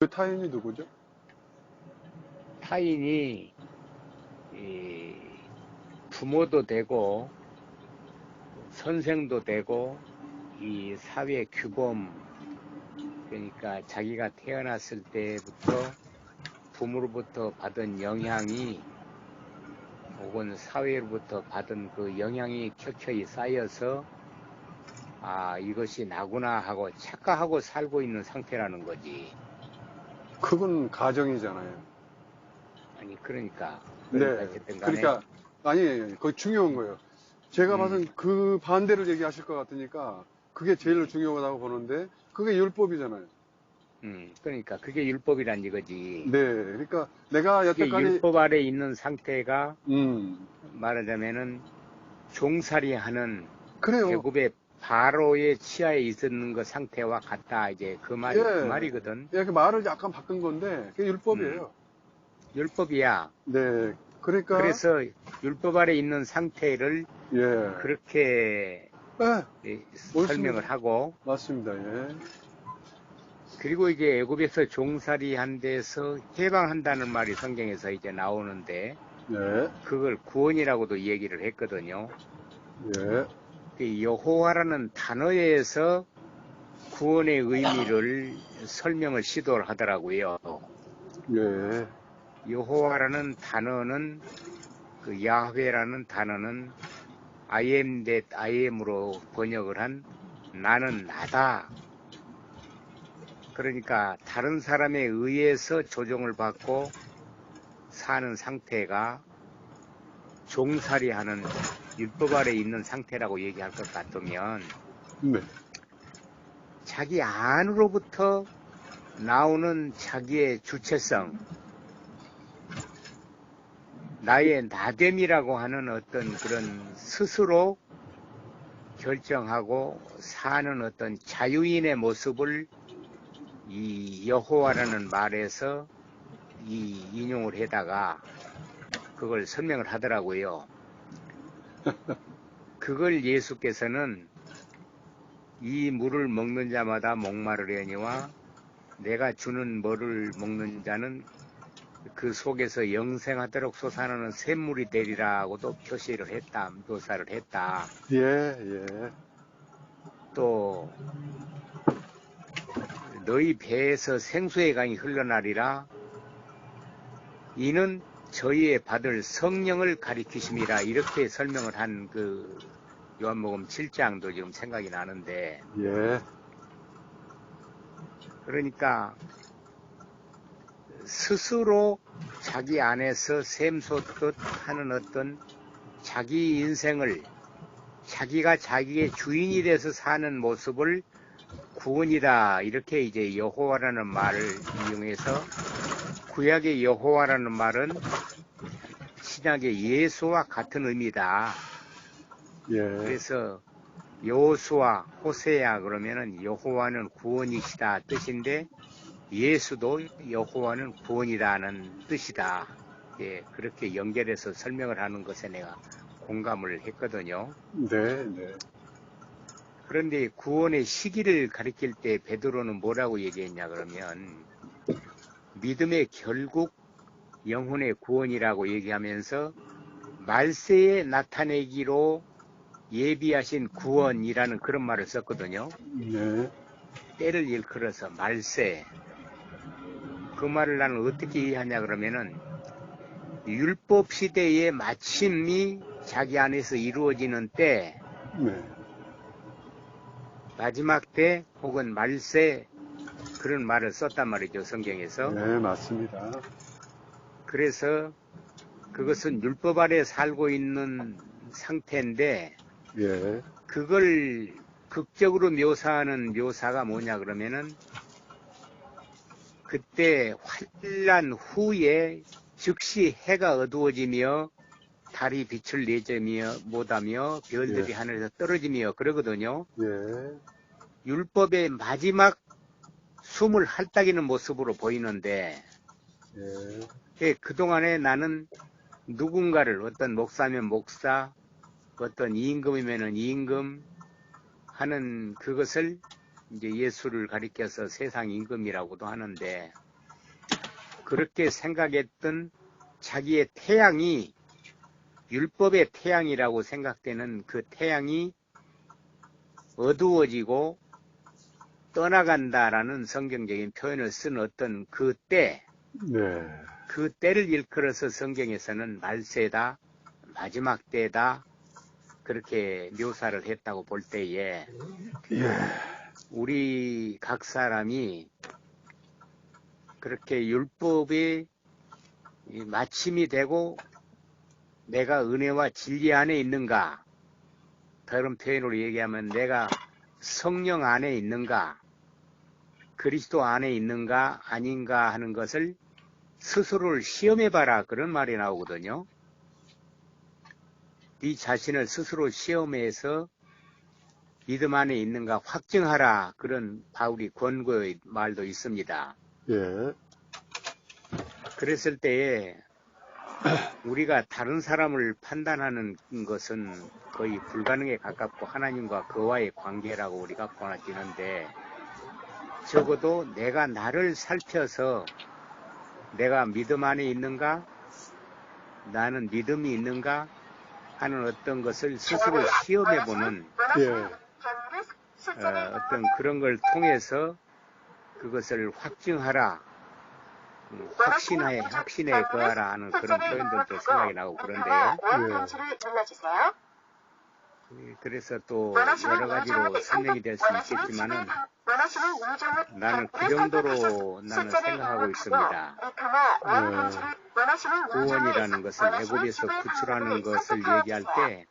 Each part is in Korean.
그 타인이 누구죠? 타인이 이 부모도 되고 선생도 되고 이 사회 규범, 그러니까 자기가 태어났을 때부터 부모로부터 받은 영향이 혹은 사회로부터 받은 그 영향이 켜켜이 쌓여서 이것이 나구나 하고 착각하고 살고 있는 상태라는 거지. 그건 가정이잖아요. 아니 그러니까 네. 어쨌든 간에 그러니까, 아니, 그거 중요한 거예요. 제가 음, 봐선 그 반대를 얘기하실 것 같으니까 그게 제일 음, 중요하다고 보는데 그게 율법이잖아요. 그러니까 그게 율법이란 이거지. 네. 그러니까 내가 그게 여태까지, 율법 아래 있는 상태가 음, 말하자면은 종살이하는 그래요. 애굽의 바로의 치하에 있었는 그 상태와 같다. 이제 그 예. 말이거든. 이렇게 말을 약간 바꾼 건데 그게 음, 율법이에요. 율법이야. 네. 그러니까, 그래서 율법 아래 있는 상태를 예. 그렇게 예. 옳습니다. 설명을 하고, 맞습니다. 예. 그리고 이제 애굽에서 종살이한 데서 해방한다는 말이 성경에서 이제 나오는데, 예. 그걸 구원이라고도 얘기를 했거든요. 예. 그 여호와라는 단어에서 구원의 의미를 설명을 시도를 하더라고요. 예. 여호와라는 단어는 그 야훼라는 단어는 I am that I am으로 번역을 한 나는 나다. 그러니까 다른 사람에 의해서 조종을 받고 사는 상태가 종살이하는 율법 아래 있는 상태라고 얘기할 것 같으면 네. 자기 안으로부터 나오는 자기의 주체성, 나의 나됨이라고 하는 어떤 그런 스스로 결정하고 사는 어떤 자유인의 모습을 이 여호와라는 말에서 이 인용을 해다가 그걸 설명을 하더라고요. 그걸 예수께서는 이 물을 먹는 자마다 목마르려니와 내가 주는 물을 먹는 자는 그 속에서 영생하도록 솟아나는 샘물이 되리라고도 표시를 했다, 묘사를 했다. 예, 예. 또 너희 배에서 생수의 강이 흘러나리라. 이는 저희의 받을 성령을 가리키심이라. 이렇게 설명을 한 그 요한복음 7장도 지금 생각이 나는데, 예. 그러니까 스스로 자기 안에서 샘솟듯 하는 어떤 자기 인생을 자기가 자기의 주인이 돼서 사는 모습을 구원이다. 이렇게 이제 여호와라는 말을 이용해서, 구약의 여호와라는 말은 신약의 예수와 같은 의미다. 예. 그래서 여호수아, 호세야 그러면은 여호와는 구원이시다 뜻인데, 예수도 여호와는 구원이라는 뜻이다. 예, 그렇게 연결해서 설명을 하는 것에 내가 공감을 했거든요. 네, 네. 그런데 구원의 시기를 가리킬 때 베드로는 뭐라고 얘기했냐 그러면 믿음의 결국 영혼의 구원이라고 얘기하면서 말세에 나타내기로 예비하신 구원이라는 그런 말을 썼거든요. 네. 때를 일컬어서 말세. 그 말을 나는 어떻게 이해하냐 그러면은 율법 시대의 마침이 자기 안에서 이루어지는 때, 네. 마지막 때 혹은 말세, 그런 말을 썼단 말이죠, 성경에서. 네, 맞습니다. 그래서 그것은 율법 아래 살고 있는 상태인데, 예. 그걸 극적으로 묘사하는 묘사가 뭐냐 그러면은 그때 환란 후에 즉시 해가 어두워지며 달이 빛을 내지며 못하며 예. 별들이 하늘에서 떨어지며 그러거든요. 예. 율법의 마지막 숨을 헐떡이는 모습으로 보이는데, 예. 그동안에 나는 누군가를, 어떤 목사면 목사, 어떤 임금이면은 임금 하는 그것을 이제 예수를 가리켜서 세상 임금이라고도 하는데, 그렇게 생각했던 자기의 태양이 율법의 태양이라고 생각되는 그 태양이 어두워지고 떠나간다라는 성경적인 표현을 쓴 어떤 그 때, 네. 그 때를 일컬어서 성경에서는 말세다, 마지막 때다, 그렇게 묘사를 했다고 볼 때에, 예. 우리 각 사람이 그렇게 율법이 마침이 되고 내가 은혜와 진리 안에 있는가, 다른 표현으로 얘기하면 내가 성령 안에 있는가, 그리스도 안에 있는가 아닌가 하는 것을 스스로를 시험해봐라, 그런 말이 나오거든요. 네 자신을 스스로 시험해서 믿음 안에 있는가 확증하라, 그런 바울이 권고의 말도 있습니다. 예. 그랬을 때에 우리가 다른 사람을 판단하는 것은 거의 불가능에 가깝고 하나님과 그와의 관계라고 우리가 보아지는데, 적어도 내가 나를 살펴서 내가 믿음 안에 있는가, 나는 믿음이 있는가 하는 어떤 것을 스스로 시험해보는 예. 어떤 그런 걸 통해서 그것을 확증하라, 확신에 거하라 하는 그런 표현들도 생각이 나고 그런데요. 그래서 또 여러 가지로 설명이 될 수 있겠지만은 나는 그 정도로 나는 생각하고 있습니다. 구원이라는 것을 애굽에서 구출하는 것을 얘기할 때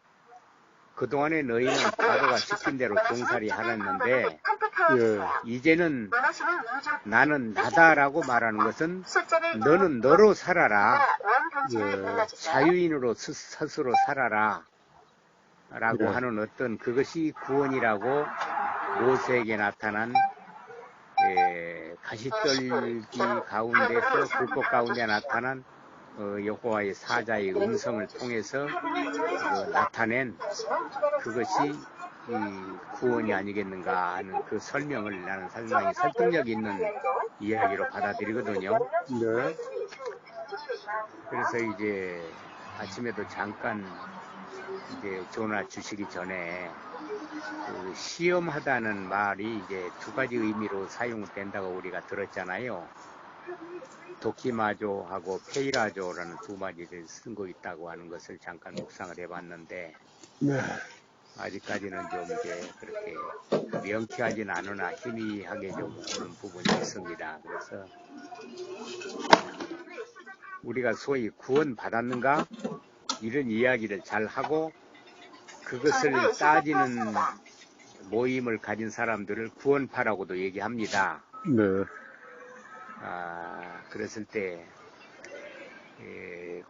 그동안에 너희는 바로가 시킨 대로 종살이 하랬는데 예. 이제는 나는 나다라고 말하는 것은 너는 너로 살아라, 예. 자유인으로 스스로 살아라 라고 예. 하는 어떤 그것이 구원이라고 모세에게 나타난 가시떨기 가운데서 불꽃 가운데 나타난 여호와의 사자의 음성을 통해서 나타낸 그것이 구원이 아니겠는가 하는 그 설명을 나는 상당히 설득력 있는 이야기로 받아들이거든요. 네. 그래서 이제 아침에도 잠깐 이제 전화 주시기 전에 그 시험하다는 말이 이제 두 가지 의미로 사용된다고 우리가 들었잖아요. 도키마조하고 페이라조라는 두 마디를 쓴 거 있다고 하는 것을 잠깐 묵상을 해봤는데, 네. 아직까지는 좀 이제 그렇게 명쾌하진 않으나 희미하게 좀 보는 부분이 있습니다. 그래서 우리가 소위 구원 받았는가 이런 이야기를 잘 하고 그것을 따지는 모임을 가진 사람들을 구원파라고도 얘기합니다. 네. 그랬을 때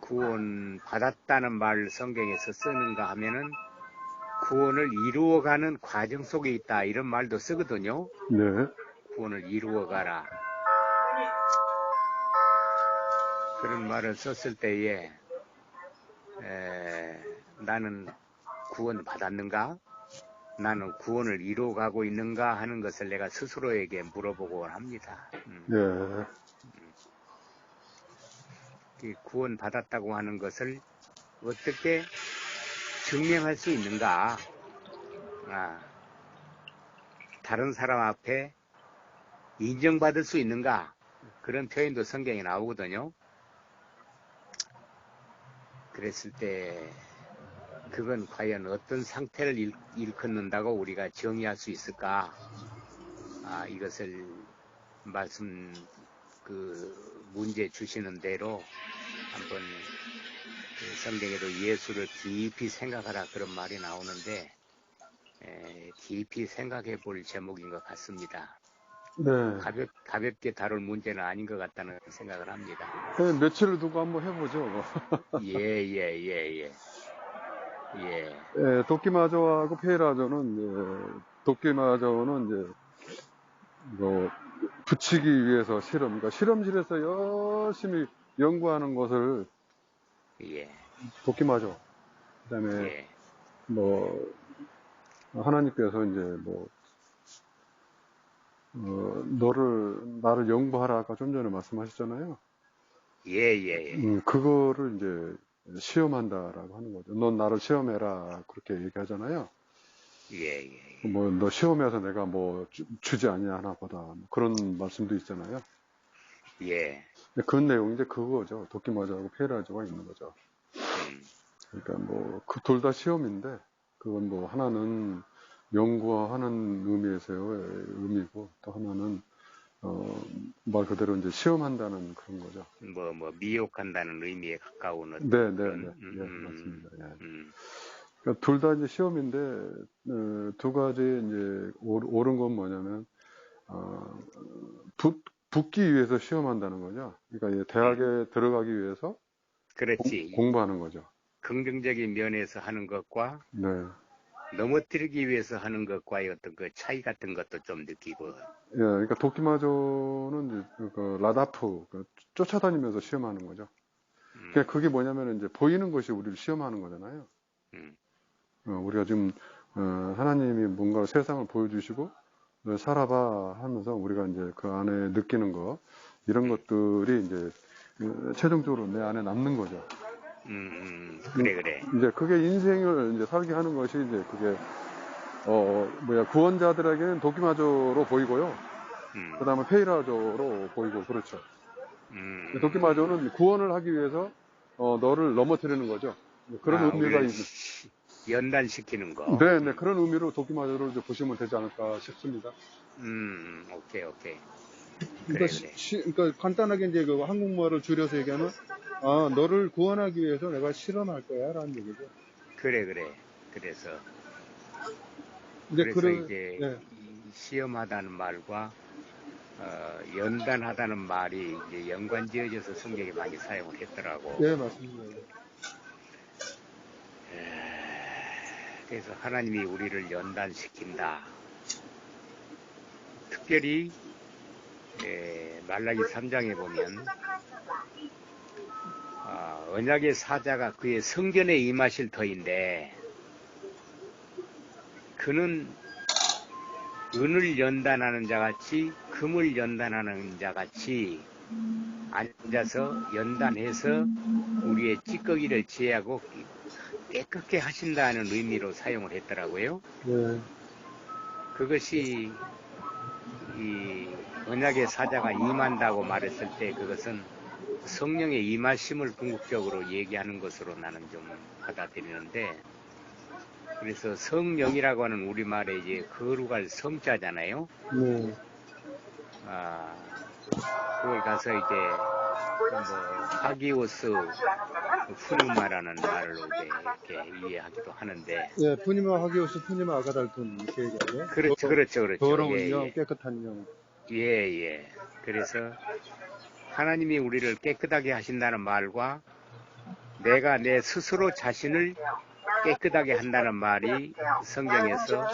구원 받았다는 말 성경에서 쓰는가 하면은 구원을 이루어가는 과정 속에 있다, 이런 말도 쓰거든요. 네. 구원을 이루어가라, 그런 말을 썼을 때에 나는 구원 받았는가, 나는 구원을 이루어가고 있는가 하는 것을 내가 스스로에게 물어보고 합니다. 네. 구원 받았다고 하는 것을 어떻게 증명할 수 있는가, 다른 사람 앞에 인정받을 수 있는가, 그런 표현도 성경에 나오거든요. 그랬을 때 그건 과연 어떤 상태를 일컫는다고 우리가 정의할 수 있을까? 이것을 말씀 문제 주시는 대로 한번 성경에도 예수를 깊이 생각하라, 그런 말이 나오는데 깊이 생각해 볼 제목인 것 같습니다. 네. 가볍게 다룰 문제는 아닌 것 같다는 생각을 합니다. 네, 며칠을 두고 한번 해보죠. 예. 도끼마저하고 페이라저는, 도끼마저는 이제, 붙이기 위해서 그러니까 실험실에서 열심히 연구하는 것을 예. 도끼마저, 그 다음에, 예. 하나님께서 이제 나를 연구하라, 아까 좀 전에 말씀하셨잖아요. 그거를 이제 시험한다라고 하는 거죠. 넌 나를 시험해라. 그렇게 얘기하잖아요. 뭐, 너 시험해서 내가 뭐 주지 않냐 하나 보다. 뭐 그런 말씀도 있잖아요. 그런 내용이 이제 그거죠. 도끼마저하고 페이라저가 있는 거죠. 그러니까 뭐, 그 둘 다 시험인데, 그건 뭐, 하나는 연구하는 의미에서의 의미고, 또 하나는, 말 그대로 이제 시험한다는 그런 거죠. 미혹한다는 의미에 가까운 어떤 네, 그런, 예, 맞습니다. 예. 그러니까 둘 다 이제 시험인데, 두 가지 이제 옳은 건 뭐냐면, 붙기 위해서 시험한다는 거죠. 그러니까 대학에 들어가기 위해서 그렇지. 공부하는 거죠. 긍정적인 면에서 하는 것과 네. 넘어뜨리기 위해서 하는 것과의 어떤 그 차이 같은 것도 좀 느끼고. 예, 그러니까 도끼마저는 이제 그 라다프 쫓아다니면서 시험하는 거죠. 그러니까 그게 뭐냐면 이제 보이는 것이 우리를 시험하는 거잖아요. 우리가 지금 하나님이 뭔가 세상을 보여주시고 너 살아봐 하면서 우리가 이제 그 안에 느끼는 거 이런 것들이 이제 최종적으로 내 안에 남는 거죠. 그래. 이제 그게 인생을 이제 살게 하는 것이 이제 그게 구원자들에게는 도끼마저로 보이고요. 그 다음에 페이라저로 보이고, 그렇죠. 도끼마저는 구원을 하기 위해서, 너를 넘어뜨리는 거죠. 그런 의미가 있는. 연단시키는 거. 네, 그런 의미로 도끼마저를 이제 보시면 되지 않을까 싶습니다. 오케이. 그러니까, 그래. 그러니까 간단하게 이제 그 한국말을 줄여서 얘기하면, 너를 구원하기 위해서 내가 실험할 거야, 라는 얘기죠. 그래. 그래서 이제 네. 시험하다는 말과 연단하다는 말이 이제 연관지어져서 성경에 많이 사용을 했더라고. 네, 맞습니다. 그래서 하나님이 우리를 연단시킨다. 특별히 말라기 3장에 보면 언약의 사자가 그의 성전에 임하실 터인데 그는 은을 연단하는 자같이 금을 연단하는 자같이 앉아서 연단해서 우리의 찌꺼기를 제하고 깨끗게 하신다는 의미로 사용을 했더라고요. 네. 그것이 이 언약의 사자가 임한다고 말했을 때 그것은 성령의 임하심을 궁극적으로 얘기하는 것으로 나는 좀 받아들이는데, 그래서 성령이라고 하는 우리말에 이제 거룩할 성자잖아요. 네. 그걸 가서 이제 하기오스 푸뉴마라는 말로 이제 이렇게 이해하기도 하는데. 예, 푸니마 하기오스 푸니마 아가달톤 이렇게 얘기하죠. 그렇죠. 더러운 영, 깨끗한 영. 그래서 하나님이 우리를 깨끗하게 하신다는 말과 내가 내 스스로 자신을 깨끗하게 한다는 말이 성경에서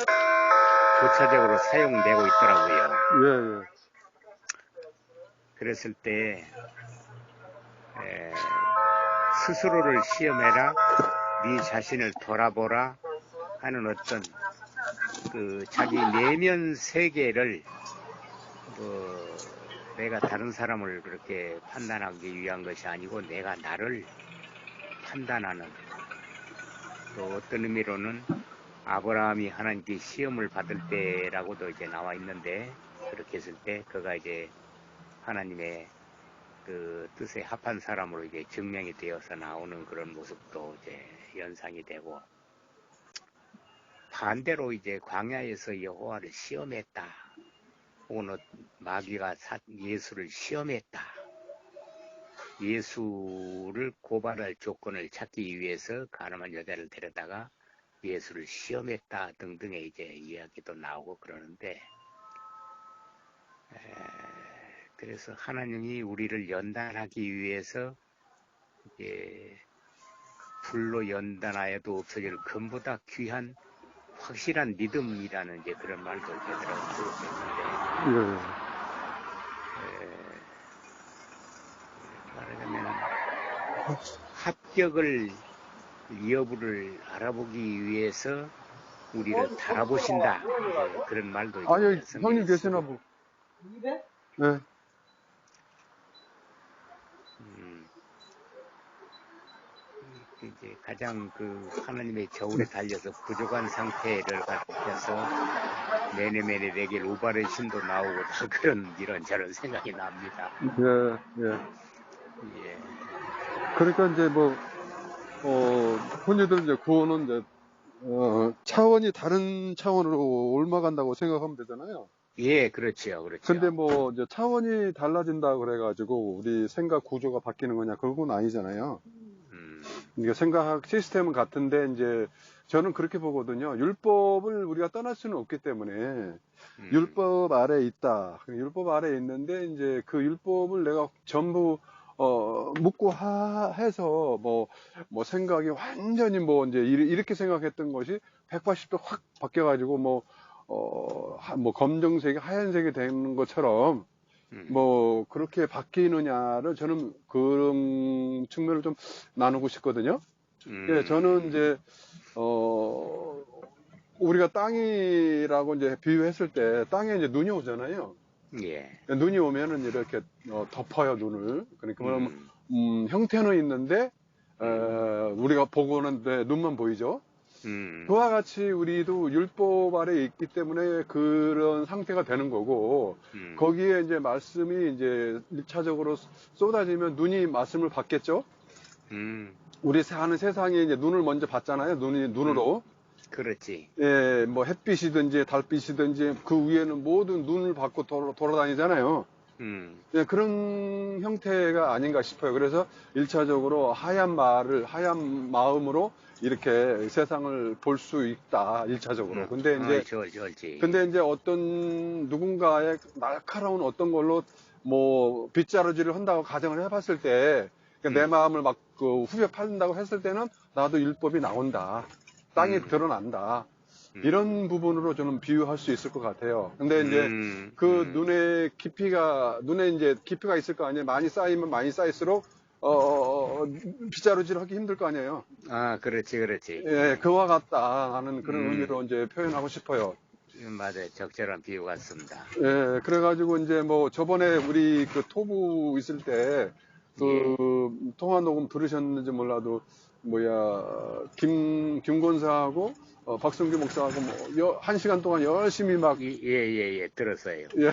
교차적으로 사용되고 있더라고요. 예. 그랬을 때 스스로를 시험해라, 네 자신을 돌아보라 하는 어떤 그 자기 내면 세계를 내가 다른 사람을 그렇게 판단하기 위한 것이 아니고 내가 나를 판단하는, 또 어떤 의미로는 아브라함이 하나님께 시험을 받을 때라고도 이제 나와 있는데, 그렇게 했을 때 그가 이제 하나님의 그 뜻에 합한 사람으로 이제 증명이 되어서 나오는 그런 모습도 이제 연상이 되고, 반대로 이제 광야에서 여호와를 시험했다, 혹은 마귀가 예수를 시험했다, 예수를 고발할 조건을 찾기 위해서 가늠한 여자를 데려다가 예수를 시험했다 등등의 이제 이야기도 나오고 그러는데, 그래서 하나님이 우리를 연단하기 위해서 이제 불로 연단하여도 없어질 금보다 귀한 확실한 믿음이라는 이제 그런 말도 되더라고요. 말하자면 합격을 여부를 알아보기 위해서 우리를 달아보신다, 그런 말도 있고. 형님 계시나 보. 네. 이제 가장 그 하나님의 저울에 달려서 부족한 상태를 가르쳐서 매네매네 내게 우발의 신도 나오고 그런 이런저런 생각이 납니다. 예, 예. 예. 그러니까 이제 뭐, 흔히들 이제 구원은 이제, 차원이 다른 차원으로 옮아간다고 생각하면 되잖아요. 예, 그렇죠, 그렇죠. 근데 뭐, 이제 차원이 달라진다 그래가지고, 우리 생각 구조가 바뀌는 거냐, 그건 아니잖아요. 그러니까 생각 시스템은 같은데, 이제, 저는 그렇게 보거든요. 율법을 우리가 떠날 수는 없기 때문에, 율법 아래에 있다. 율법 아래에 있는데, 이제 그 율법을 내가 전부, 묻고 해서, 뭐 생각이 완전히 뭐, 이제 이렇게 생각했던 것이 180도 확 바뀌어가지고, 뭐 검정색이 하얀색이 되는 것처럼, 뭐, 그렇게 바뀌느냐를 저는 그런 측면을 좀 나누고 싶거든요. 예, 저는 이제, 우리가 땅이라고 이제 비유했을 때, 땅에 이제 눈이 오잖아요. 예. 눈이 오면은 이렇게 덮어요, 눈을. 그러니까 형태는 있는데, 우리가 보고는 눈만 보이죠. 그와 같이 우리도 율법 아래 있기 때문에 그런 상태가 되는 거고, 거기에 이제 말씀이 이제 1차적으로 쏟아지면 눈이 말씀을 받겠죠? 우리 사는 세상에 이제 눈을 먼저 받잖아요. 눈으로. 그렇지. 예, 뭐 햇빛이든지 달빛이든지 그 위에는 모든 눈을 받고 돌아다니잖아요. 예, 그런 형태가 아닌가 싶어요. 그래서 1차적으로 하얀 마음으로 이렇게 세상을 볼 수 있다. 1차적으로. 근데 이제 어떤 누군가의 날카로운 어떤 걸로 뭐 빗자루질을 한다고 가정을 해봤을 때 내 마음을 막 후벼 판다고 했을 때는 나도 율법이 나온다. 땅이 드러난다. 이런 부분으로 저는 비유할 수 있을 것 같아요. 근데 이제 그 눈에 이제 깊이가 있을 거 아니에요. 많이 쌓이면 많이 쌓일수록 빗자루질 하기 힘들 거 아니에요. 아, 그렇지. 예, 그와 같다 하는 그런 의미로 이제 표현하고 싶어요. 맞아요. 적절한 비유 같습니다. 예, 그래가지고 이제 뭐 저번에 우리 그 토부 있을 때 통화 녹음 들으셨는지 몰라도 김권사하고 박성규 목사하고 1시간 동안 열심히 막 들었어요. 예.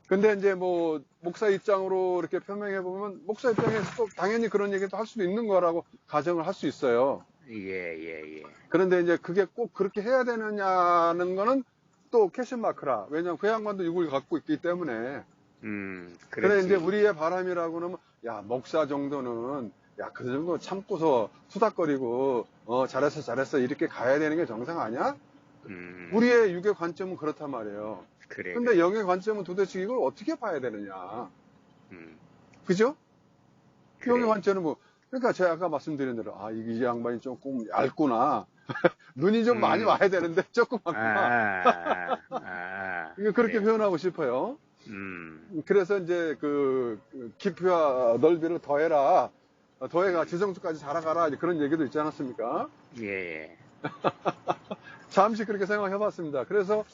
근데 이제 뭐 목사 입장으로 이렇게 표명해 보면 목사 입장에서 또 당연히 그런 얘기도 할 수도 있는 거라고 가정을 할 수 있어요. 예. 그런데 이제 그게 꼭 그렇게 해야 되느냐는 거는 또 캐션 마크라. 왜냐면 그 양반도 육을 갖고 있기 때문에. 그래 이제 우리의 바람이라고는 목사 정도는 그 정도 참고서 수닥거리고 잘했어 이렇게 가야 되는 게 정상 아니야? 우리의 육의 관점은 그렇단 말이에요. 근데 영의 관점은 도대체 이걸 어떻게 봐야 되느냐? 그죠? 영의 관점은 그러니까 제가 아까 말씀드린 대로 이 양반이 조금 얇구나. 눈이 좀 많이 와야 되는데 조금 왔구나. 그렇게 표현하고 싶어요. 그래서 이제 그 깊이와 넓이를 더해라. 더해가 지성소까지 자라가라. 그런 얘기도 있지 않았습니까? 예. 잠시 그렇게 생각해 봤습니다. 그래서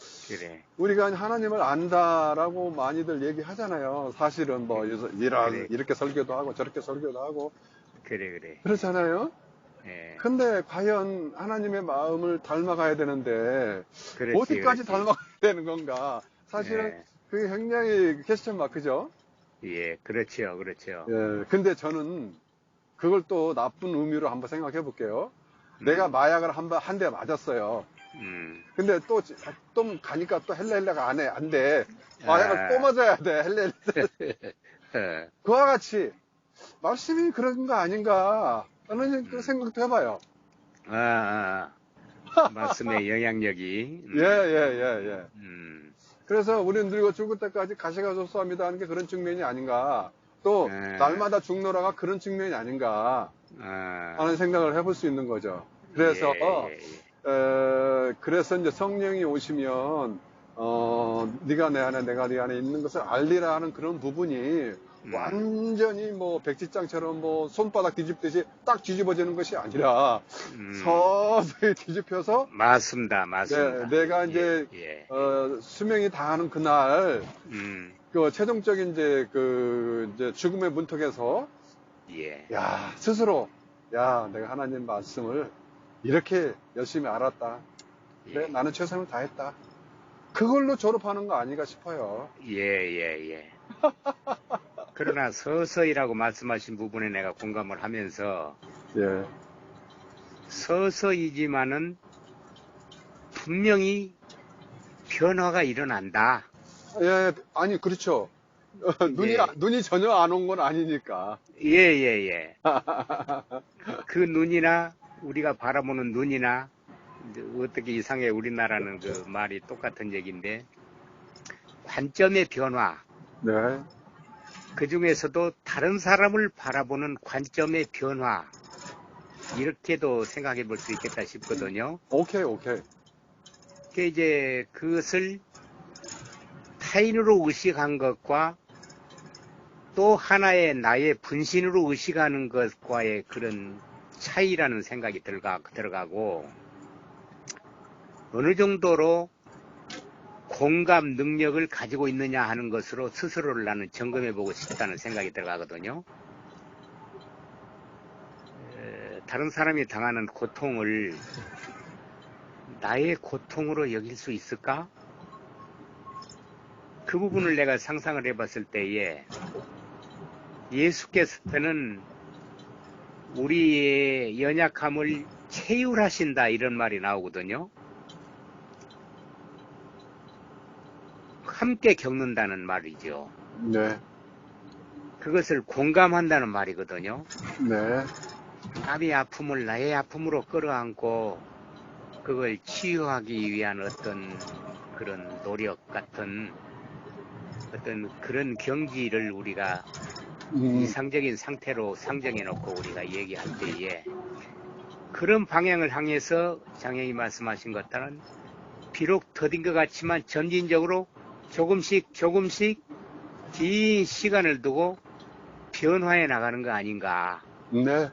우리가 하나님을 안다라고 많이들 얘기하잖아요. 사실은 뭐 이렇게 설교도 하고 저렇게 설교도 하고 그렇잖아요. 근데 과연 하나님의 마음을 닮아가야 되는데 어디까지 닮아가야 되는 건가? 사실은 그게 굉장히 퀘스천 마크죠. 예, 그렇죠. 예, 근데 저는 그걸 또 나쁜 의미로 한번 생각해 볼게요. 내가 마약을 한 대 맞았어요. 근데 또 가니까 또 헬레헬레가 안 돼. 마약을 또 맞아야 돼. 헬레헬레. 그와 같이 말씀이 그런 거 아닌가 하는 그 생각도 해봐요. 말씀의 영향력이. 예. 그래서 우리는 늙어 죽을 때까지 가시가 소소합니다 하는 게 그런 측면이 아닌가. 또 날마다 죽노라가 그런 측면이 아닌가 하는 생각을 해볼 수 있는 거죠. 그래서 그래서 이제 성령이 오시면 네가 내 안에 내가 네 안에 있는 것을 알리라 하는 그런 부분이 완전히 뭐 백지장처럼 뭐 손바닥 뒤집듯이 딱 뒤집어지는 것이 아니라 서서히 뒤집혀서 맞습니다. 내가 이제 수명이 다하는 그날 그 최종적인 이제 죽음의 문턱에서 스스로 야, 내가 하나님 말씀을 이렇게 열심히 알았다. 그래, 예. 나는 최선을 다했다. 그걸로 졸업하는 거 아닌가 싶어요. 예. 그러나 서서히라고 말씀하신 부분에 내가 공감을 하면서 예. 서서히지만은 분명히 변화가 일어난다. 예, 아니, 그렇죠. 눈이 전혀 안 온 건 아니니까. 예. 그 눈이나 우리가 바라보는 눈이나 어떻게 이상해 우리나라는 그 말이 똑같은 얘기인데 관점의 변화 네. 그 중에서도 다른 사람을 바라보는 관점의 변화 이렇게도 생각해 볼 수 있겠다 싶거든요. 오케이. 이제 그것을 타인으로 의식한 것과 또 하나의 나의 분신으로 의식하는 것과의 그런 차이라는 생각이 들어가고 어느 정도로 공감 능력을 가지고 있느냐 하는 것으로 스스로를 나는 점검해 보고 싶다는 생각이 들어가거든요. 다른 사람이 당하는 고통을 나의 고통으로 여길 수 있을까? 그 부분을 내가 상상을 해봤을 때에 예수께서는 우리의 연약함을 체휼하신다 이런 말이 나오거든요. 함께 겪는다는 말이죠. 네. 그것을 공감한다는 말이거든요. 네. 남의 아픔을 나의 아픔으로 끌어안고 그걸 치유하기 위한 어떤 그런 노력 같은 어떤 그런 경지를 우리가 이상적인 상태로 상정해 놓고 우리가 얘기할 때에 그런 방향을 향해서 장애인이 말씀하신 것들은 비록 더딘 것 같지만 점진적으로 조금씩 긴 시간을 두고 변화해 나가는 거 아닌가. 네.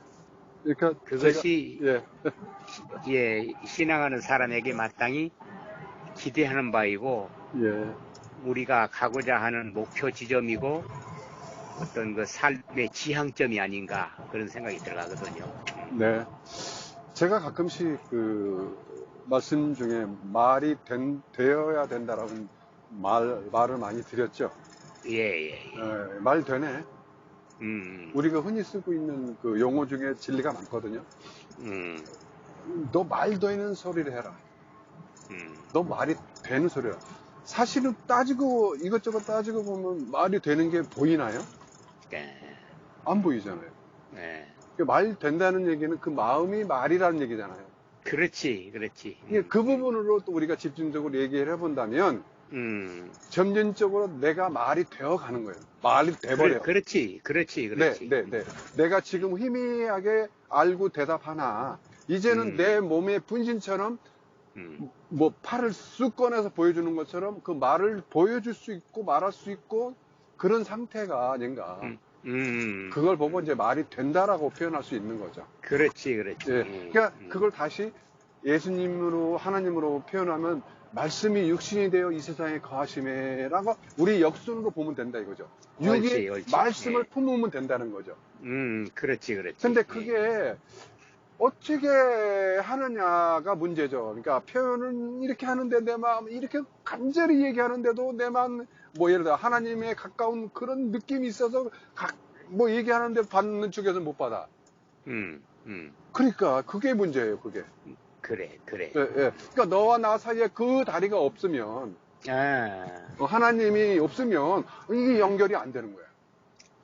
그러니까 그것이 예. 신앙하는 사람에게 마땅히 기대하는 바이고 예. 우리가 가고자 하는 목표 지점이고 어떤 그 삶의 지향점이 아닌가 그런 생각이 들어가거든요. 네. 제가 가끔씩 그 말씀 중에 말이 되어야 된다라는 말을 많이 드렸죠. 예. 말 되네. 우리가 흔히 쓰고 있는 그 용어 중에 진리가 많거든요. 너 말 되는 소리를 해라. 너 말이 되는 소리라. 사실은 이것저것 따지고 보면 말이 되는 게 보이나요? 안 보이잖아요. 말 된다는 얘기는 그 마음이 말이라는 얘기잖아요. 그렇지. 그 부분으로 또 우리가 집중적으로 얘기를 해본다면 점진적으로 내가 말이 되어가는 거예요. 말이 돼버려요. 그렇지. 네. 내가 지금 희미하게 알고 대답하나 이제는 내 몸의 분신처럼 뭐 팔을 쑥 꺼내서 보여주는 것처럼 그 말을 보여줄 수 있고 말할 수 있고 그런 상태가 아닌가. 그걸 보고 이제 말이 된다라고 표현할 수 있는 거죠. 그렇지. 예. 그러니까 그걸 다시 예수님으로 하나님으로 표현하면 말씀이 육신이 되어 이 세상에 거하심에라고 우리 역순으로 보면 된다 이거죠. 육이 말씀을 품으면 된다는 거죠. 그렇지. 근데 그게 어떻게 하느냐가 문제죠. 그러니까 표현은 이렇게 하는데 내 마음 이렇게 간절히 얘기하는데도 내 마음 뭐 예를 들어 하나님에 가까운 그런 느낌이 있어서 뭐 얘기하는데 받는 쪽에서 못 받아. 그러니까 그게 문제예요. 그게. 그래. 예. 그러니까 너와 나 사이에 그 다리가 없으면 하나님이 없으면 이게 연결이 안 되는 거야.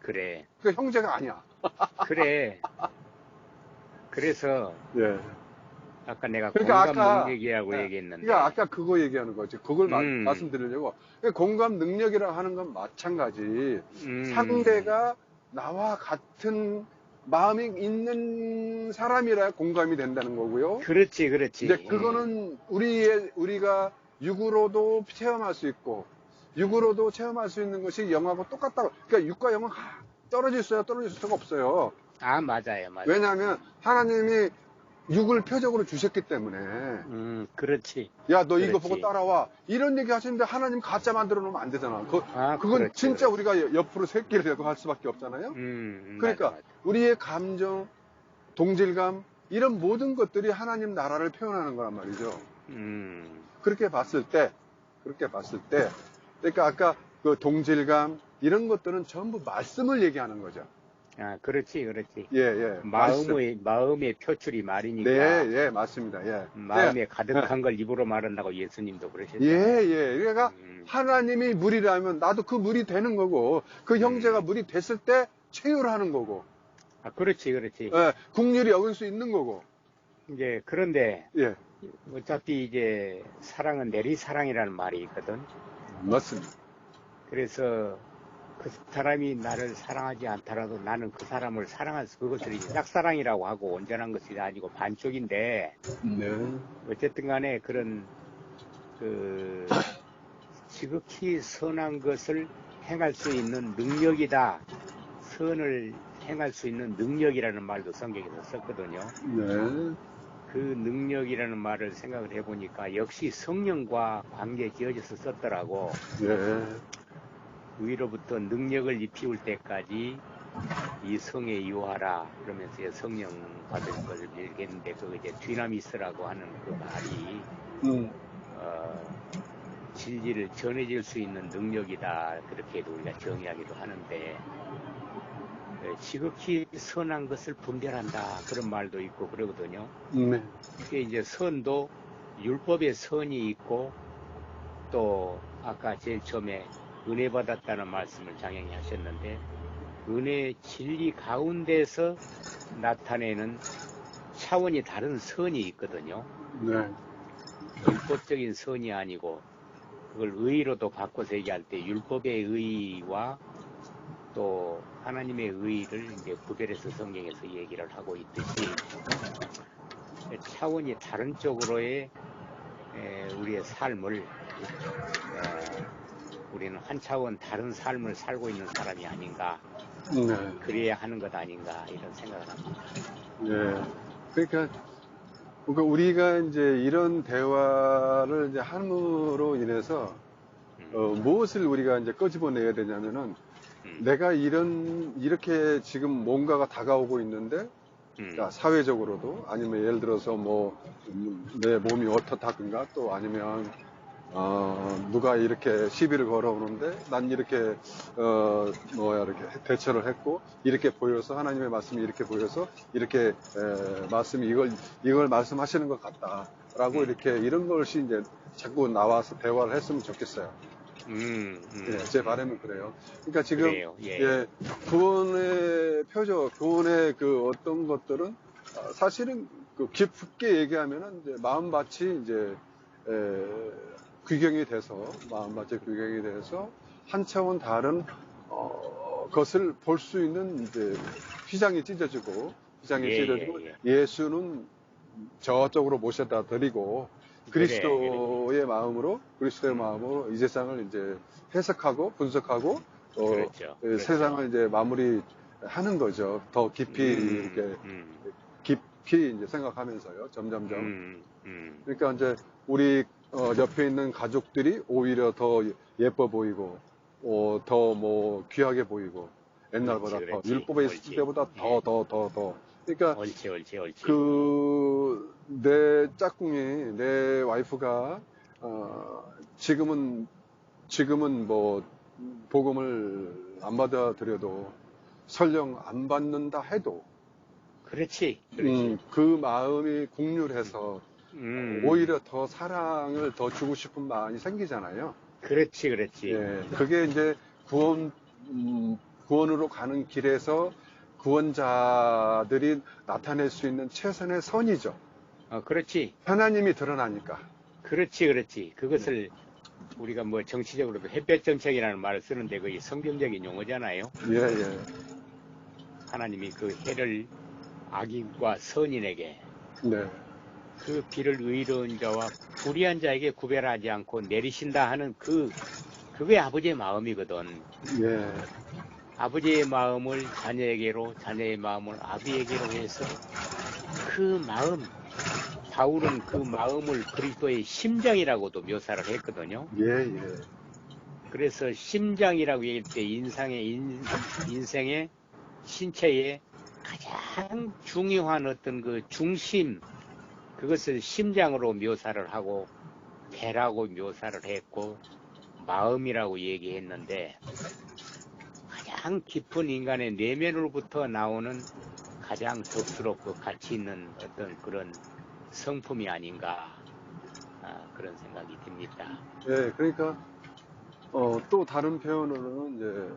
그래. 그러니까 형제가 아니야. 그래. 그래서 아까 내가 그러니까 공감 능력이라고 얘기했는데 그러니까 아까 그거 얘기하는 거지. 그걸 말씀드리려고. 공감 능력이라고 하는 건 마찬가지. 상대가 나와 같은 마음이 있는 사람이라 공감이 된다는 거고요. 그렇지. 근데 그거는 우리가 육으로도 체험할 수 있고 육으로도 체험할 수 있는 것이 영하고 똑같다고. 그러니까 육과 영은 떨어질 수가 없어요. 맞아요. 왜냐하면 하나님이 육을 표적으로 주셨기 때문에. 그렇지. 야, 너 이거 보고 따라와. 이런 얘기 하시는데 하나님 가짜 만들어 놓으면 안 되잖아. 그건 그렇지, 진짜 우리가 옆으로 새끼를 대고 할 수밖에 없잖아요. 그러니까 맞아. 우리의 감정, 동질감, 이런 모든 것들이 하나님 나라를 표현하는 거란 말이죠. 그렇게 봤을 때, 그러니까 아까 그 동질감, 이런 것들은 전부 말씀을 얘기하는 거죠. 아, 그렇지. 예, 예. 마음의 표출이 말이니까. 네, 예, 맞습니다. 예. 마음에 예. 가득한 걸 입으로 말한다고 예수님도 그러셨죠. 예, 예. 그러니까 하나님이 물이라면 나도 그 물이 되는 거고, 그 형제가 물이 됐을 때 체휼하는 거고. 아, 그렇지. 예, 국률이 여길 수 있는 거고. 이제 그런데 예. 어차피 이제 사랑은 내리사랑이라는 말이 있거든. 맞습니다. 그래서 그 사람이 나를 사랑하지 않더라도 나는 그 사람을 사랑할 수, 그것을 이제 짝사랑이라고 하고 온전한 것이 아니고 반쪽인데, 네. 어쨌든 간에 그런 그 지극히 선한 것을 행할 수 있는 능력이다. 선을 행할 수 있는 능력이라는 말도 성경에서 썼거든요. 네. 그 능력이라는 말을 생각을 해보니까 역시 성령과 관계 지어져서 썼더라고. 예. 위로부터 능력을 입히울 때까지 이 성에 유하라 그러면서 성령 받을 것을 얘기했는데, 그 이제 디나미스라고 하는 그 말이 진리를 전해질 수 있는 능력이다, 그렇게도 우리가 정의하기도 하는데, 지극히 선한 것을 분별한다 그런 말도 있고 그러거든요. 네. 이게 이제 선도 율법의 선이 있고, 또 아까 제일 처음에 은혜 받았다는 말씀을 장영이 하셨는데, 은혜 진리 가운데서 나타내는 차원이 다른 선이 있거든요. 네. 율법적인 선이 아니고, 그걸 의로도 바꿔서 얘기할 때 율법의 의와 또 하나님의 의를 이제 구별해서 성경에서 얘기를 하고 있듯이, 차원이 다른 쪽으로의 우리의 삶을, 우리는 한 차원 다른 삶을 살고 있는 사람이 아닌가, 네. 그래야 하는 것 아닌가, 이런 생각을 합니다. 예. 그러니까 우리가 이제 이런 대화를 이제 함으로 인해서 무엇을 우리가 이제 끄집어내야 되냐면은, 내가 이렇게 지금 뭔가가 다가오고 있는데, 그러니까 사회적으로도, 아니면 예를 들어서 뭐 내 몸이 어떻다든가, 또 아니면 누가 이렇게 시비를 걸어오는데 난 이렇게 이렇게 대처를 했고, 이렇게 보여서 하나님의 말씀이 이렇게 보여서 이렇게 말씀이 이걸 말씀하시는 것 같다라고 이렇게 이런 것이 이제 자꾸 나와서 대화를 했으면 좋겠어요. 예, 제 바람은 그래요. 그러니까 지금 그래요. 예, 구원의 표적, 구원의 그 어떤 것들은 사실은 그 깊게 얘기하면은 이제 마음밭이 이제 규경이 돼서, 마음밭이 규경이 돼서 한 차원 다른 것을 볼 수 있는 이제 휘장이 찢어지고, 예수는 저쪽으로 모셔다 드리고, 그리스도의 마음으로 이 세상을 이제 해석하고 분석하고 그렇죠. 세상을 이제 마무리하는 거죠. 더 깊이 이렇게 깊이 이제 생각하면서요. 점점점. 그러니까 이제 우리 옆에 있는 가족들이 오히려 더 예뻐 보이고, 더 뭐 귀하게 보이고, 옛날보다 더 율법에 있을 때보다 더. 그러니까 옳지. 내 짝꿍이, 내 와이프가 지금은 뭐 복음을 안 받아들여도, 설령 안 받는다 해도, 그렇지. 그 마음이 국률해서 오히려 더 사랑을 더 주고 싶은 마음이 생기잖아요. 그렇지. 예, 그게 이제 구원으로 가는 길에서 구원자들이 나타낼 수 있는 최선의 선이죠. 그렇지. 하나님이 드러나니까. 그렇지. 그것을 우리가 뭐 정치적으로도 햇볕 정책이라는 말을 쓰는데, 그게 성경적인 용어잖아요. 예. 하나님이 그 해를 악인과 선인에게, 네. 그 비를 의로운 자와 불의한 자에게 구별하지 않고 내리신다 하는 그게 아버지의 마음이거든. 예. 아버지의 마음을 자녀에게로, 자녀의 마음을 아비에게로 해서 그 마음, 바울은 그 마음을 그리스도의 심장이라고도 묘사를 했거든요. 예. 그래서 심장이라고 얘기할 때 인생의 신체의 가장 중요한 어떤 그 중심, 그것을 심장으로 묘사를 하고 배라고 묘사를 했고 마음이라고 얘기했는데, 가장 깊은 인간의 내면으로부터 나오는 가장 덕스럽고 가치 있는 어떤 그런 성품이 아닌가, 그런 생각이 듭니다. 예, 그러니까 또 다른 표현으로는 이제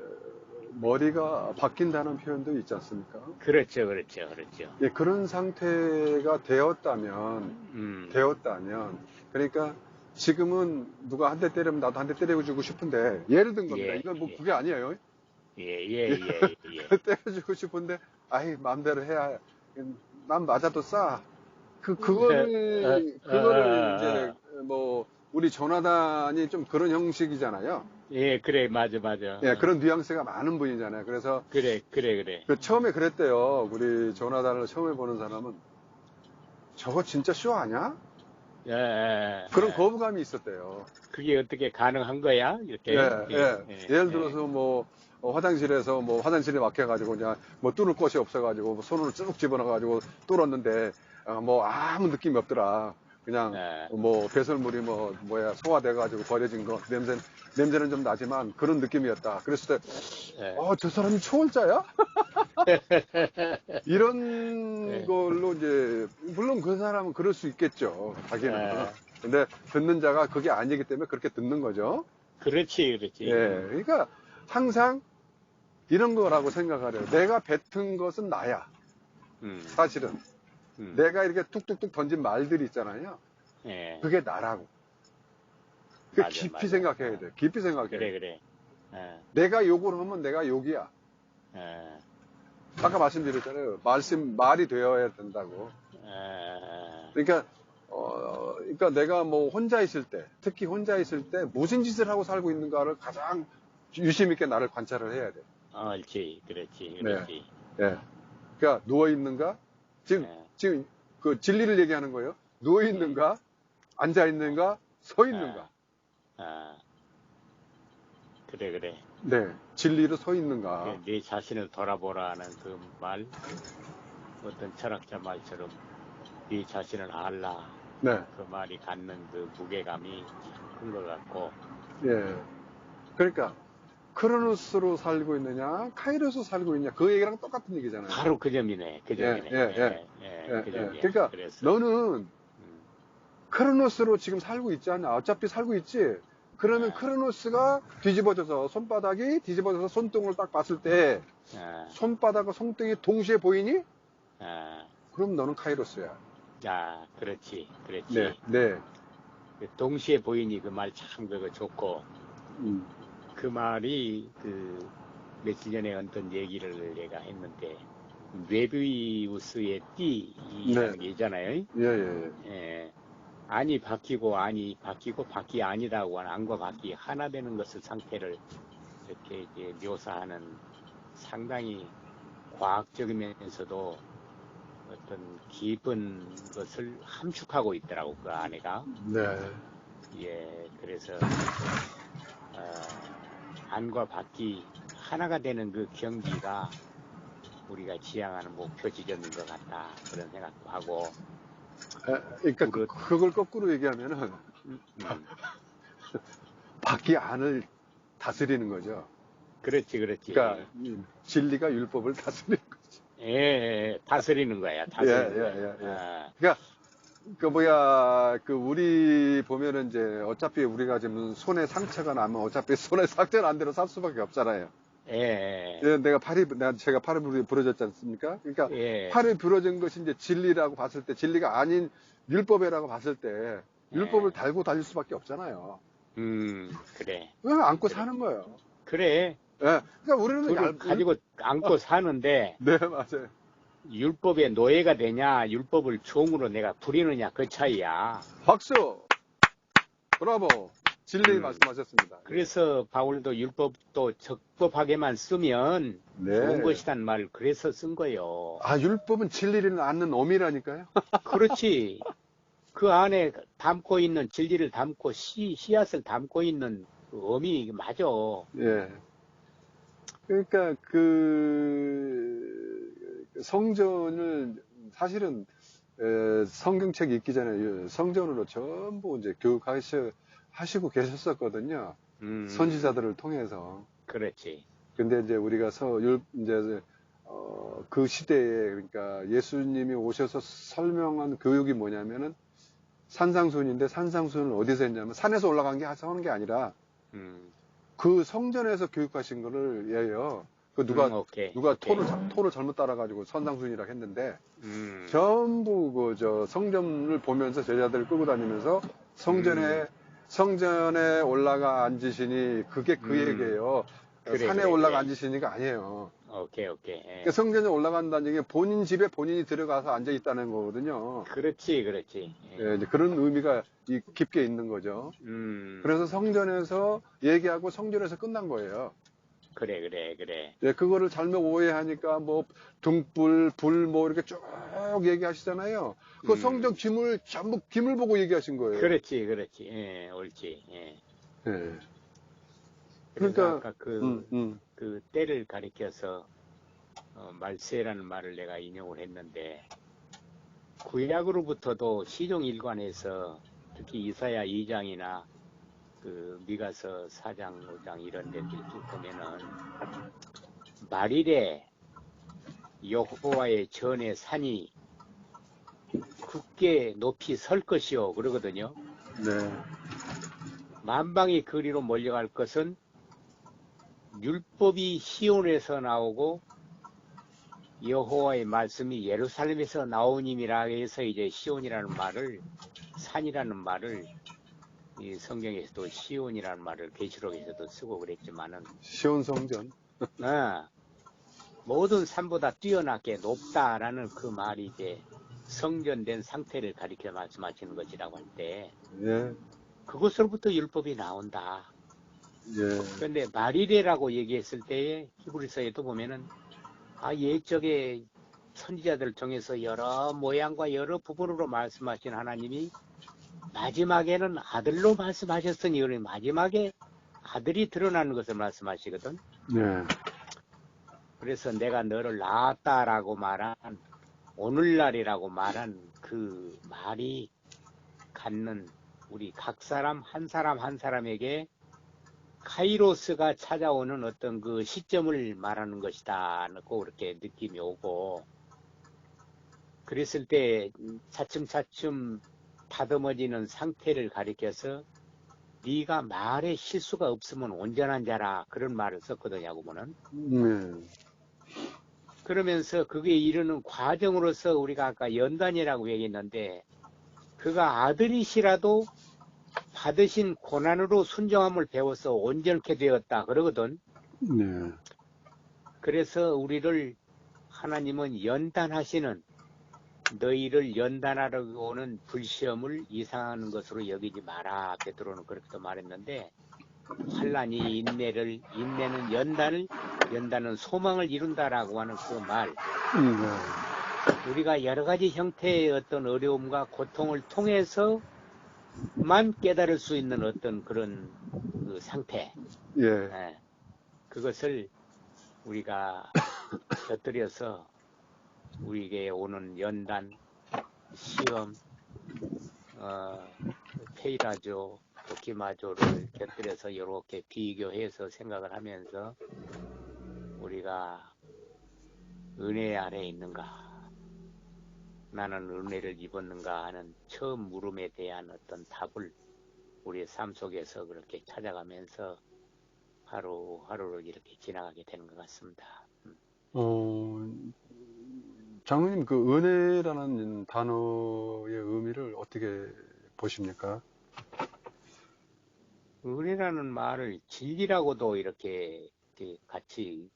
머리가 바뀐다는 표현도 있지 않습니까? 그렇죠, 그렇죠, 그렇죠. 예, 그런 상태가 되었다면, 그러니까 지금은 누가 한 대 때리면 나도 한 대 때려주고 싶은데, 예를 든 겁니다. 예, 이건 뭐 예. 그게 아니에요. 예. 때려주고 싶은데, 아이, 마음대로 해야, 난 맞아도 싸. 그거를 이제, 뭐, 우리 조나단이 좀 그런 형식이잖아요. 예, 그래, 맞아. 예, 그런 뉘앙스가 많은 분이잖아요. 그래서, 그래. 처음에 그랬대요. 우리 조나단을 처음에 보는 사람은, 저거 진짜 쇼 아냐? 그런 거부감이 있었대요. 그게 어떻게 가능한 거야? 이렇게. 예를 들어서 뭐, 화장실에서 뭐 화장실에 막혀가지고 그냥 뭐 뚫을 곳이 없어가지고 뭐 손으로 쭉 집어넣어가지고 뚫었는데 뭐 아무 느낌이 없더라. 그냥 뭐 배설물이 소화돼가지고 버려진 거 냄새는 좀 나지만 그런 느낌이었다. 그랬을 때 저 사람이 초월자야? 이런 걸로 이제 물론 그 사람은 그럴 수 있겠죠. 자기는. 근데 듣는 자가 그게 아니기 때문에 그렇게 듣는 거죠. 그렇지. 예, 그러니까 항상 이런 거라고 생각하래요. 내가 뱉은 것은 나야. 사실은. 내가 이렇게 뚝뚝뚝 던진 말들이 있잖아요. 그게 나라고. 맞아, 깊이 생각해야 돼. 깊이 생각해야 돼. 그래. 내가 욕을 하면 내가 욕이야. 아까 말씀드렸잖아요. 말이 되어야 된다고. 그러니까 내가 뭐 혼자 있을 때, 특히 혼자 있을 때 무슨 짓을 하고 살고 있는가를 가장 유심 있게 나를 관찰을 해야 돼. 그렇지. 예. 그러니까 누워 있는가? 지금 그 진리를 얘기하는 거예요. 누워 있는가? 앉아 있는가? 서 있는가? 그래. 네. 진리로 서 있는가? 네 자신을 돌아보라는 그 말, 어떤 철학자 말처럼 네 자신을 알라. 네. 그 말이 갖는 그 무게감이 큰 것 같고. 예. 그러니까 크로노스로 살고 있느냐, 카이로스로 살고 있느냐, 그 얘기랑 똑같은 얘기잖아요. 바로 그 점이네. 그 점이네. 그 점이야. 그러니까 그래서. 너는 크로노스로 지금 살고 있지 않냐? 어차피 살고 있지. 그러면 크로노스가 손바닥이 뒤집어져서 손등을 딱 봤을 때 손바닥과 손등이 동시에 보이니? 그럼 너는 카이로스야. 그렇지. 네. 동시에 보이니 그 말 참 그거 좋고. 그 말이 그 며칠 전에 어떤 얘기를 내가 했는데 웨비우스의 띠라는 게 있잖아요. 예. 안이 바뀌고 바뀌 아니다고 하는 안과 바뀌 하나 되는 것을 상태를 이렇게 이제 묘사하는 상당히 과학적이면서도 어떤 깊은 것을 함축하고 있더라고 그 안에가. 네. 그래서 안과 밖이 하나가 되는 그 경지가 우리가 지향하는 목표 지점인 것 같다. 그런 생각도 하고. 그러니까 그걸 거꾸로 얘기하면은 밖이 안을 다스리는 거죠. 그렇지. 그러니까 진리가 율법을 다스리는 거죠. 다스리는 거야. 그러니까 우리 보면은 이제 어차피 우리가 지금 손에 상처가 나면 어차피 손에 상처를 안 대로 살 수밖에 없잖아요. 제가 팔이 부러졌지 않습니까? 그러니까 팔이 부러진 것이 이제 진리라고 봤을 때, 진리가 아닌 율법이라고 봤을 때, 율법을 달고 다닐 수밖에 없잖아요. 그래. 그냥 안고 사는 거예요. 그래. 그러니까 우리는 가지고 안고 사는데. 네, 맞아요. 율법의 노예가 되냐, 율법을 종으로 내가 부리느냐, 그 차이야. 박수! 브라보! 진리 말씀하셨습니다. 그래서 바울도 율법도 적법하게만 쓰면 좋은 것이란 말을 그래서 쓴 거예요. 율법은 진리를 낳는 어미라니까요? 그렇지. 그 안에 담고 있는 진리를 담고 씨앗을 담고 있는 그 어미 맞아. 그러니까 성전을 사실은 성경책 읽기 전에 성전으로 전부 이제 하시고 계셨었거든요. 선지자들을 통해서. 그렇지. 근데 이제 우리가 이제 그 시대에 그러니까 예수님이 오셔서 설명한 교육이 뭐냐면은 산상수훈인데 산상수훈을 어디서 했냐면 산에서 올라간 게 하는 게 아니라 그 성전에서 교육하신 거를 예요. 그 누가 토를 잘못 따라가지고 산상수훈이라고 했는데 전부 성전을 보면서 제자들을 끌고 다니면서 성전에 올라가 앉으시니 그게 그 얘기예요. 산에 올라가 앉으시니가 아니에요. 오케이. 그러니까 성전에 올라간다는 얘기는 본인 집에 본인이 들어가서 앉아 있다는 거거든요. 그렇지. 예, 이제 그런 의미가 깊게 있는 거죠. 그래서 성전에서 얘기하고 성전에서 끝난 거예요. 그래. 예, 그거를 잘못 오해하니까 뭐 등불, 불 뭐 이렇게 쭉 얘기하시잖아요. 그 성전 기물 전부 기물 보고 얘기하신 거예요. 그렇지. 예, 옳지. 예. 예. 그러니까 아까 그 때를 가리켜서 말세라는 말을 내가 인용을 했는데 구약으로부터도 시종일관에서 특히 이사야 2장이나 그 미가서 4장 5장 이런 데들 쭉 보면은 말일에 여호와의 전에 산이 굳게 높이 설 것이요 그러거든요. 네. 만방이 그리로 몰려갈 것은 율법이 시온에서 나오고 여호와의 말씀이 예루살렘에서 나오님이라 해서 이제 시온이라는 말을 산이라는 말을 이 성경에서도 시온이라는 말을 계시록에서도 쓰고 그랬지만은 시온 성전. 모든 산보다 뛰어나게 높다라는 그 말이 이제 성전된 상태를 가리켜 말씀하시는 것이라고 할 때 예. 그것으로부터 율법이 나온다. 예. 그런데 말이래라고 얘기했을 때에 히브리서에도 보면은 옛적에 선지자들을 통해서 여러 모양과 여러 부분으로 말씀하신 하나님이 마지막에는 아들로 말씀하셨으니 우리 마지막에 아들이 드러나는 것을 말씀하시거든. 네. 그래서 내가 너를 낳았다라고 말한 오늘날이라고 말한 그 말이 갖는 우리 각 사람 한 사람에게 카이로스가 찾아오는 어떤 그 시점을 말하는 것이다. 꼭 그렇게 느낌이 오고 그랬을 때 차츰차츰 다듬어지는 상태를 가리켜서 네가 말에 실수가 없으면 온전한 자라 그런 말을 썼거든요. 야고보는. 그러면서 그게 이르는 과정으로서 우리가 아까 연단이라고 얘기했는데 그가 아들이시라도 받으신 고난으로 순종함을 배워서 온전케 되었다 그러거든. 네. 그래서 우리를 하나님은 연단하시는 너희를 연단하려고 오는 불시험을 이상하는 것으로 여기지 마라. 베드로는 그렇게도 말했는데 환난이 인내는 연단은 소망을 이룬다라고 하는 그 말. 우리가 여러 가지 형태의 어떤 어려움과 고통을 통해서만 깨달을 수 있는 어떤 그런 그 상태. 예. 그것을 우리가 곁들여서 우리에게 오는 연단, 시험, 페이라조, 도키마조를 곁들여서 이렇게 비교해서 생각을 하면서 우리가 은혜 아래에 있는가, 나는 은혜를 입었는가 하는 처음 물음에 대한 어떤 답을 우리의 삶 속에서 그렇게 찾아가면서 하루하루를 이렇게 지나가게 되는 것 같습니다. 장로님, 그 은혜라는 단어의 의미를 어떻게 보십니까? 은혜라는 말을 진리라고도 이렇게 같이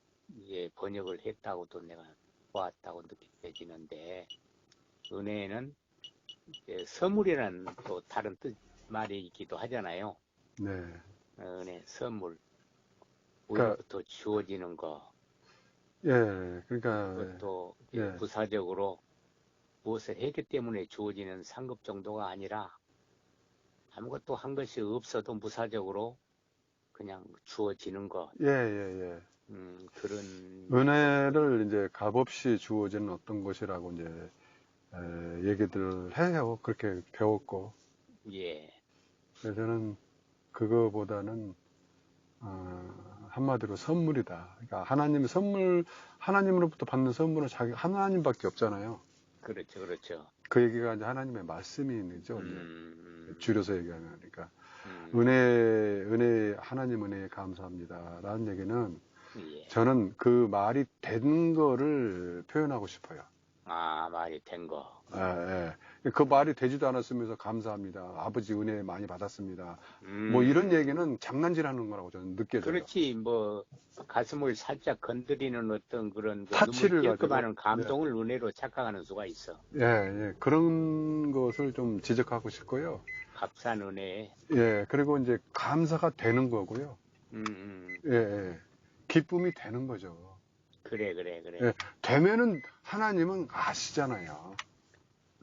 번역을 했다고도 내가 보았다고 느껴지는데, 은혜는 선물이라는 또 다른 말이기도 하잖아요. 네. 은혜, 선물. 우리부터 주어지는 거. 예, 그러니까. 그것도 부사적으로 무엇을 했기 때문에 주어지는 상급 정도가 아니라 아무것도 한 것이 없어도 무사적으로 그냥 주어지는 것. 예. 그런 은혜를 이제 값없이 주어지는 어떤 것이라고 이제 얘기들 해요. 그렇게 배웠고. 예. 그래서 저는 그거보다는 한마디로 선물이다. 그러니까 하나님의 선물, 하나님으로부터 받는 선물은 자기 하나님밖에 없잖아요. 그렇죠, 그렇죠. 그 얘기가 이제 하나님의 말씀이죠. 줄여서 얘기하면. 그러니까 하나님 은혜에 감사합니다라는 얘기는 예. 저는 그 말이 된 거를 표현하고 싶어요. 아, 말이 된 거. 예. 그 말이 되지도 않았으면서 감사합니다. 아버지 은혜 많이 받았습니다. 뭐 이런 얘기는 장난질하는 거라고 저는 느껴져요. 그렇지, 뭐 가슴을 살짝 건드리는 어떤 그런 그 타치를 눈물 찔끔하는 가지고. 감동을 은혜로 착각하는 수가 있어. 예. 그런 것을 좀 지적하고 싶고요. 값싼 은혜. 예. 그리고 이제 감사가 되는 거고요. 예. 기쁨이 되는 거죠. 그래. 예. 되면은 하나님은 아시잖아요.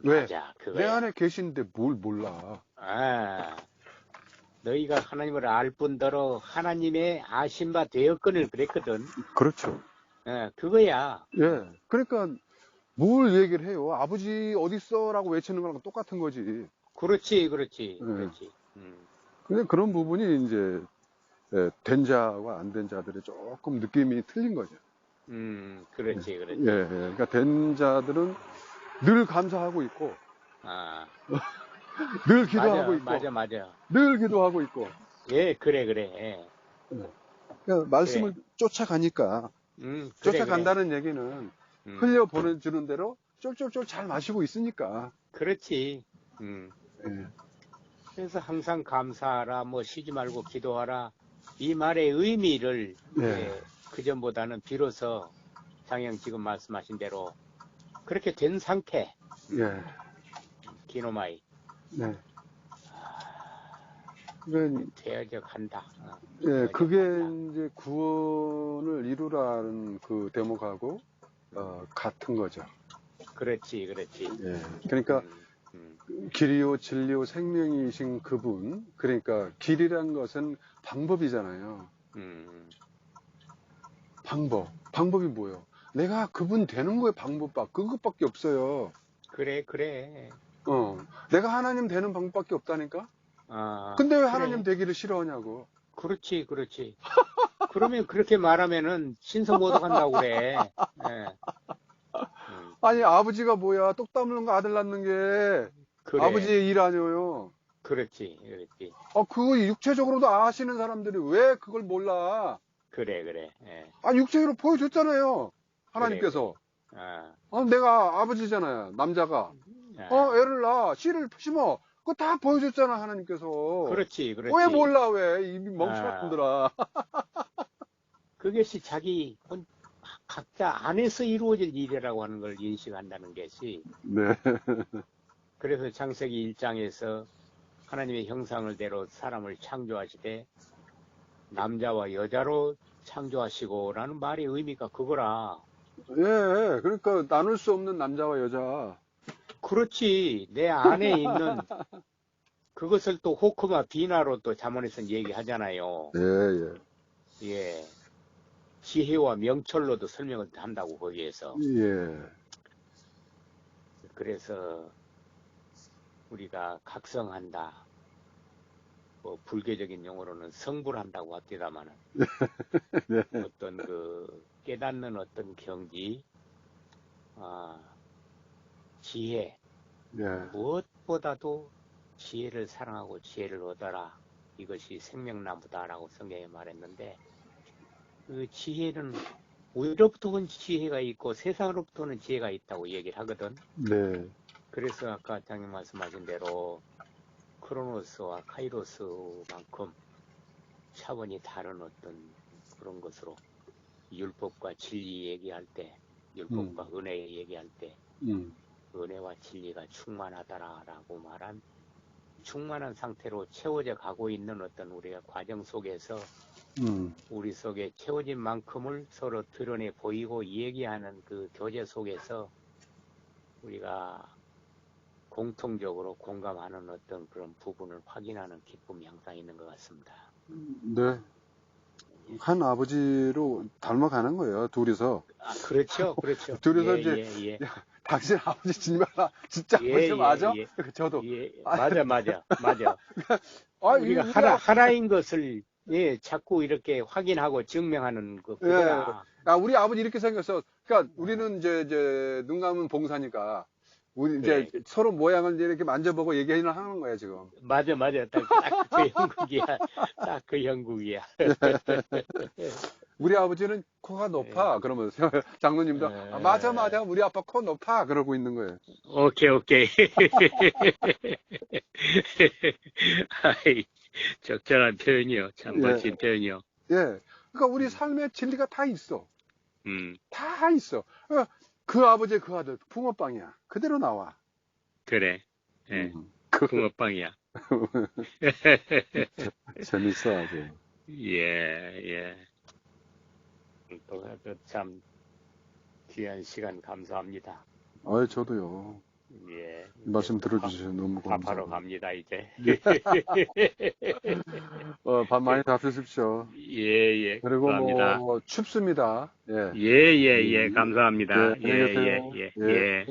왜? 맞아, 내 그거야. 안에 계신데 뭘 몰라. 아, 너희가 하나님을 알 뿐더러 하나님의 아신 바 되었거늘 그랬거든. 그렇죠. 그거야. 예. 그러니까 뭘 얘기를 해요? 아버지 어딨어? 라고 외치는 거랑 똑같은 거지. 그렇지. 근데 그런 부분이 이제 된 자와 안 된 자들의 조금 느낌이 틀린 거죠. 그렇지. 예. 그러니까 된 자들은 늘 감사하고 있고, 아, 늘 기도하고 있고, 맞아. 늘 기도하고 있고. 예, 그래. 그러니까 말씀을 쫓아가니까, 쫓아간다는 얘기는 흘려 보내주는 대로 쫄쫄쫄 잘 마시고 있으니까. 그렇지. 예. 그래서 항상 감사하라, 뭐 쉬지 말고 기도하라. 이 말의 의미를 그전보다는 비로소 장형 지금 말씀하신 대로 그렇게 된 상태. 기노마이. 네. 되어져 간다. 그게 이제 구원을 이루라는 그 대목하고 같은 거죠. 그렇지. 예. 그러니까 길이요 진리요 생명이신 그분, 그러니까 길이란 것은 방법이잖아요. 방법이 뭐예요? 내가 그분 되는 거에 그것밖에 없어요. 그래. 내가 하나님 되는 방법밖에 없다니까? 근데 왜 하나님 되기를 싫어하냐고. 그렇지. 그러면 그렇게 말하면은 신성모독 한다고 그래. 아니, 아버지가 뭐야? 똑 담는 거 아들 낳는 게 아버지의 일 아니에요. 그렇지. 그거 육체적으로도 아시는 사람들이 왜 그걸 몰라? 그래. 육체적으로 보여줬잖아요. 하나님께서. 내가 아버지잖아요. 남자가. 애를 낳아. 씨를 심어. 그거 다 보여줬잖아, 하나님께서. 그렇지. 왜 몰라, 왜? 이 멍청한 놈들아. 그것이 자기 각자 안에서 이루어질 일이라고 하는 걸 인식한다는 것이. 네. 그래서 창세기 1장에서 하나님의 형상을 대로 사람을 창조하시되 남자와 여자로 창조하시고라는 말의 의미가 그거라. 예, 그러니까 나눌 수 없는 남자와 여자. 그렇지. 내 안에 있는 그것을 또 호크마 비나로 또 잠언에서는 얘기하잖아요. 예. 지혜와 명철로도 설명을 한다고 거기에서. 그래서 우리가 각성한다. 뭐 불교적인 용어로는 성불한다고 합니다만은 어떤 그 깨닫는 어떤 경지, 지혜, 무엇보다도 지혜를 사랑하고 지혜를 얻어라. 이것이 생명나무다라고 성경에 말했는데 그 지혜는 우리로부터는 지혜가 있고 세상으로부터는 지혜가 있다고 얘기를 하거든. 그래서 아까 장님 말씀하신 대로 크로노스와 카이로스만큼 차원이 다른 어떤 그런 것으로 율법과 진리 얘기할 때, 율법과 은혜 얘기할 때 은혜와 진리가 충만하다라고 말한 충만한 상태로 채워져 가고 있는 어떤 우리가 과정 속에서 우리 속에 채워진 만큼을 서로 드러내 보이고 얘기하는 그 교제 속에서 우리가 공통적으로 공감하는 어떤 그런 부분을 확인하는 기쁨이 항상 있는 것 같습니다. 네. 한 아버지로 닮아가는 거예요. 둘이서. 아, 그렇죠, 그렇죠. 둘이서 예, 이제 예, 야, 당신 아버지 진짜 예. 아버지 예, 맞아? 예, 저도. 예. 아, 맞아. 아, 우리가 우리 하나인 것을, 예, 자꾸 이렇게 확인하고 증명하는 거, 예. 그거야. 우리 아버지 이렇게 생겼어. 그러니까 우리는 이제 눈 감은 봉사니까 우리 이제 그래. 서로 모양을 이렇게 만져보고 얘기하는 거야 지금. 맞아. 딱 그 형국이야. 딱 그 형국이야. 우리 아버지는 코가 높아. 그러면서 장로님도 맞아 우리 아빠 코 높아 그러고 있는 거예요. 오케이. 아이, 적절한 표현이요. 참 멋진 표현이요. 예. 그러니까 우리 삶의 진리가 다 있어. 음, 다 있어. 그 아버지 그 아들 붕어빵이야. 그대로 나와. 그래. 예. 붕어빵이야. 재밌어 아주. 예. 또 참 귀한 시간 감사합니다. 저도요. 예. 말씀 들어주셔서 너무 밥하러 감사합니다. 갑니다, 이제. 밥 많이 잡수십시오. 예. 그리고 감사합니다. 춥습니다. 예. 예. 감사합니다. 안녕히 계세요. 예.